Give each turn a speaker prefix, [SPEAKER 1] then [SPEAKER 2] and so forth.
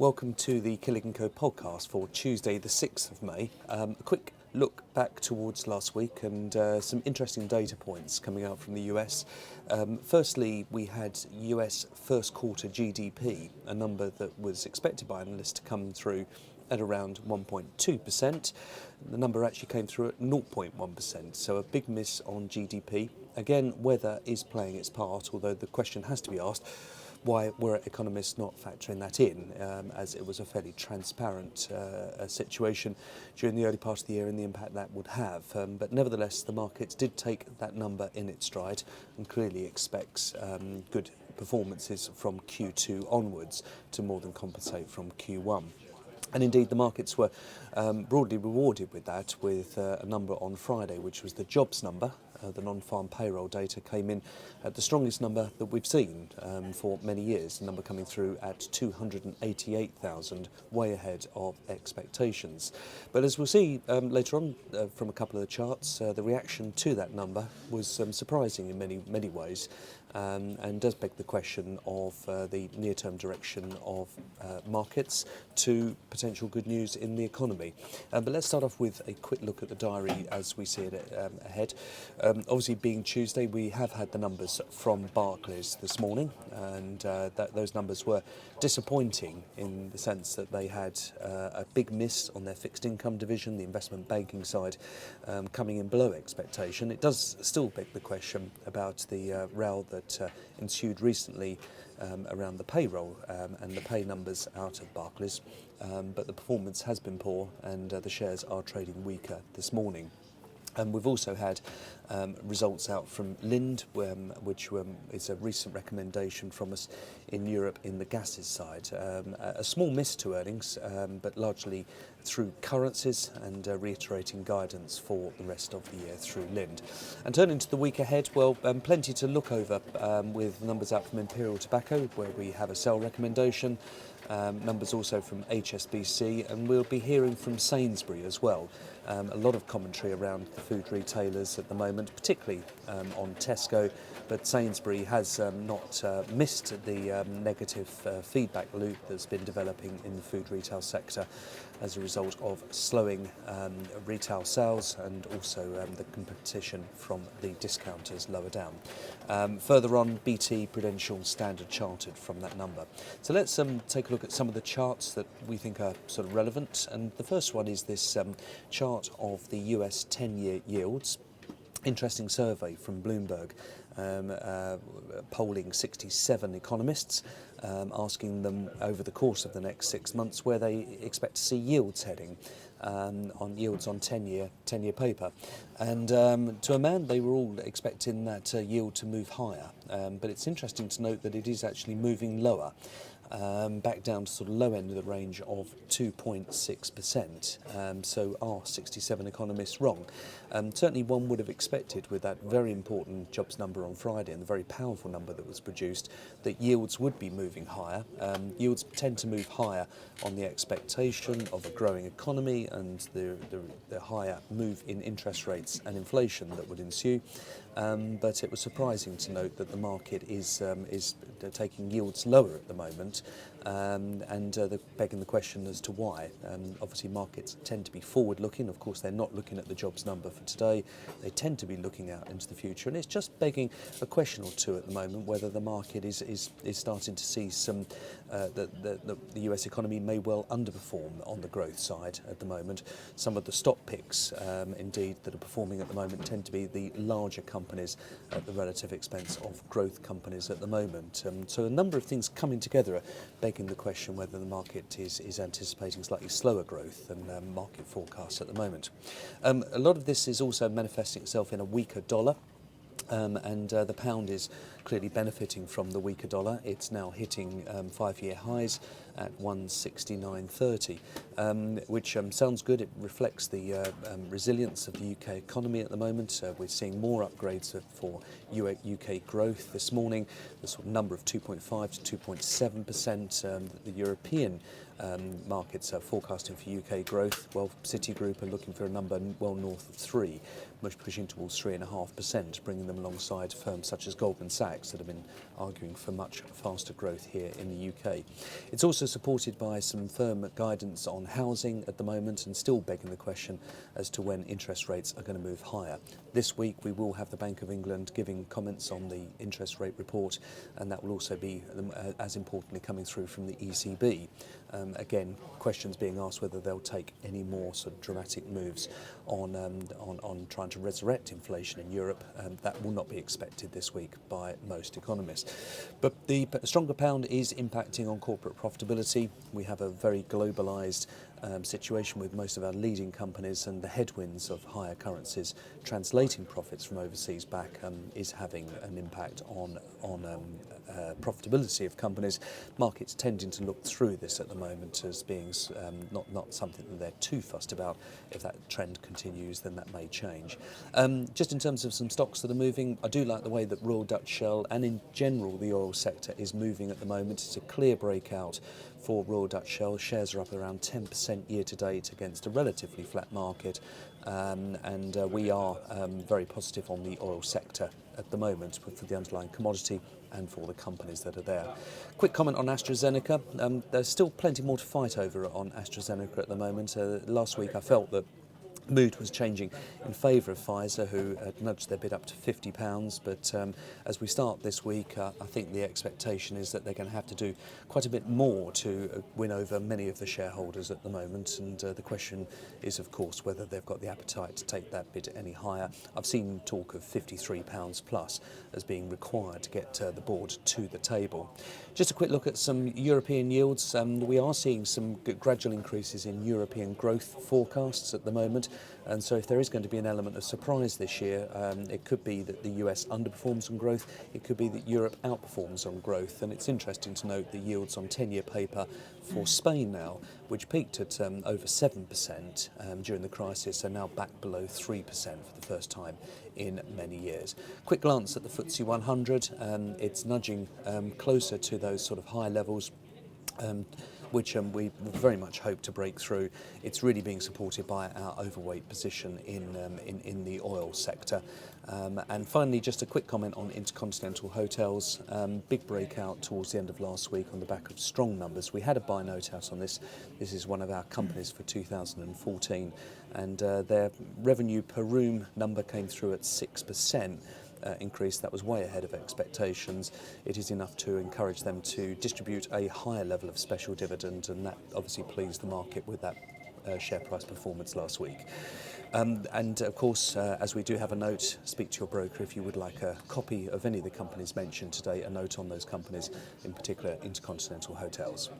[SPEAKER 1] Welcome to the Killik & Co podcast for Tuesday the 6th of May. A quick look back towards last week and some interesting data points coming out from the US. Firstly, we had US first quarter GDP, a number that was expected by analysts to come through at around 1.2%. The number actually came through at 0.1%, so a big miss on GDP. Again, weather is playing its part, although the question has to be asked, why were economists not factoring that in, as it was a fairly transparent situation during the early part of the year and the impact that would have. But nevertheless, the markets did take that number in its stride and clearly expects good performances from Q2 onwards to more than compensate from Q1. And indeed, the markets were broadly rewarded with that, with a number on Friday, which was the jobs number. The non-farm payroll data came in at the strongest number that we've seen for many years, the number coming through at 288,000, way ahead of expectations. But as we'll see later on from a couple of the charts, the reaction to that number was surprising in many ways, and does beg the question of the near-term direction of markets to potential good news in the economy. But let's start off with a quick look at the diary as we see it ahead. Obviously, being Tuesday, we have had the numbers from Barclays this morning, and those numbers were disappointing in the sense that they had a big miss on their fixed income division, the investment banking side, coming in below expectation. It does still beg the question about the row that ensued recently around the payroll and the pay numbers out of Barclays, but the performance has been poor and the shares are trading weaker this morning. And we've also had results out from Lind, which is a recent recommendation from us in Europe in the gases side. A small miss to earnings, but largely through currencies and reiterating guidance for the rest of the year through Lind. And turning to the week ahead, well, plenty to look over with numbers out from Imperial Tobacco, where we have a sell recommendation. Numbers also from HSBC, and we'll be hearing from Sainsbury as well. A lot of commentary around the food retailers at the moment, particularly on Tesco, but Sainsbury has not missed the negative feedback loop that's been developing in the food retail sector as a result of slowing retail sales and also the competition from the discounters lower down. Further on, BT, Prudential, Standard Chartered from that number. So let's take a look at some of the charts that we think are sort of relevant, and the first one is this chart of the US 10-year yields. Interesting survey from Bloomberg, polling 67 economists, asking them over the course of the next 6 months where they expect to see yields heading, on yields on 10-year paper. And to a man, they were all expecting that yield to move higher. But it's interesting to note that it is actually moving lower. Back down to sort of low end of the range of 2.6%. So are 67 economists wrong? Certainly one would have expected, with that very important jobs number on Friday and the very powerful number that was produced, that yields would be moving higher. Yields tend to move higher on the expectation of a growing economy and the higher move in interest rates and inflation that would ensue. But it was surprising to note that the market is taking yields lower at the moment, and begging the question as to why. Obviously, markets tend to be forward-looking. Of course, they're not looking at the jobs number for today. They tend to be looking out into the future, and it's just begging a question or two at the moment whether the market is starting to see some the US economy may well underperform on the growth side at the moment. Some of the stock picks, indeed, that are performing at the moment tend to be the larger companies at the relative expense of growth companies at the moment. So a number of things coming together are begging the question whether the market is anticipating slightly slower growth than market forecasts at the moment. A lot of this is also manifesting itself in a weaker dollar. And the pound is clearly benefiting from the weaker dollar. It's now hitting 5-year highs at 169.30, which sounds good. It reflects the resilience of the UK economy at the moment. We're seeing more upgrades for UK growth this morning. The sort of number of 2.5 to 2.7%. The European Markets are forecasting for UK growth. Well, Citigroup are looking for a number well north of 3, much pushing towards 3.5%, bringing them alongside firms such as Goldman Sachs that have been arguing for much faster growth here in the UK. It's also supported by some firm guidance on housing at the moment, and still begging the question as to when interest rates are going to move higher. This week we will have the Bank of England giving comments on the interest rate report, and that will also be, as importantly, coming through from the ECB. Again, questions being asked whether they'll take any more sort of dramatic moves on trying to resurrect inflation in Europe. That will not be expected this week by most economists. But the stronger pound is impacting on corporate profitability. We have a very globalised situation with most of our leading companies, and the headwinds of higher currencies translating profits from overseas back is having an impact on profitability of companies. Markets tending to look through this at the moment as being not something that they're too fussed about. If that trend continues, then that may change. Just in terms of some stocks that are moving, I do like the way that Royal Dutch Shell and in general the oil sector is moving at the moment. It's a clear breakout for Royal Dutch Shell. Shares are up around 10% year to date against a relatively flat market, and we are very positive on the oil sector at the moment for the underlying commodity and for the companies that are there. Quick comment on AstraZeneca. There's still plenty more to fight over on AstraZeneca at the moment. Last week I felt that mood was changing in favour of Pfizer, who had nudged their bid up to £50. But as we start this week, I think the expectation is that they're going to have to do quite a bit more to win over many of the shareholders at the moment. And the question is, of course, whether they've got the appetite to take that bid any higher. I've seen talk of £53 plus as being required to get the board to the table. Just a quick look at some European yields. We are seeing some gradual increases in European growth forecasts at the moment. And so if there is going to be an element of surprise this year, it could be that the US underperforms on growth, it could be that Europe outperforms on growth. And it's interesting to note the yields on 10-year paper for Spain now, which peaked at over 7% during the crisis, are now back below 3% for the first time in many years. Quick glance at the FTSE 100, it's nudging closer to those sort of high levels, which we very much hope to break through. It's really being supported by our overweight position in the oil sector. And finally, just a quick comment on InterContinental hotels. Big breakout towards the end of last week on the back of strong numbers. We had a buy note out on this. This is one of our companies for 2014, and their revenue per room number came through at 6%. Increase that was way ahead of expectations. It is enough to encourage them to distribute a higher level of special dividend, and that obviously pleased the market with that share price performance last week. And of course, as we do have a note, speak to your broker if you would like a copy of any of the companies mentioned today, a note on those companies, in particular InterContinental Hotels.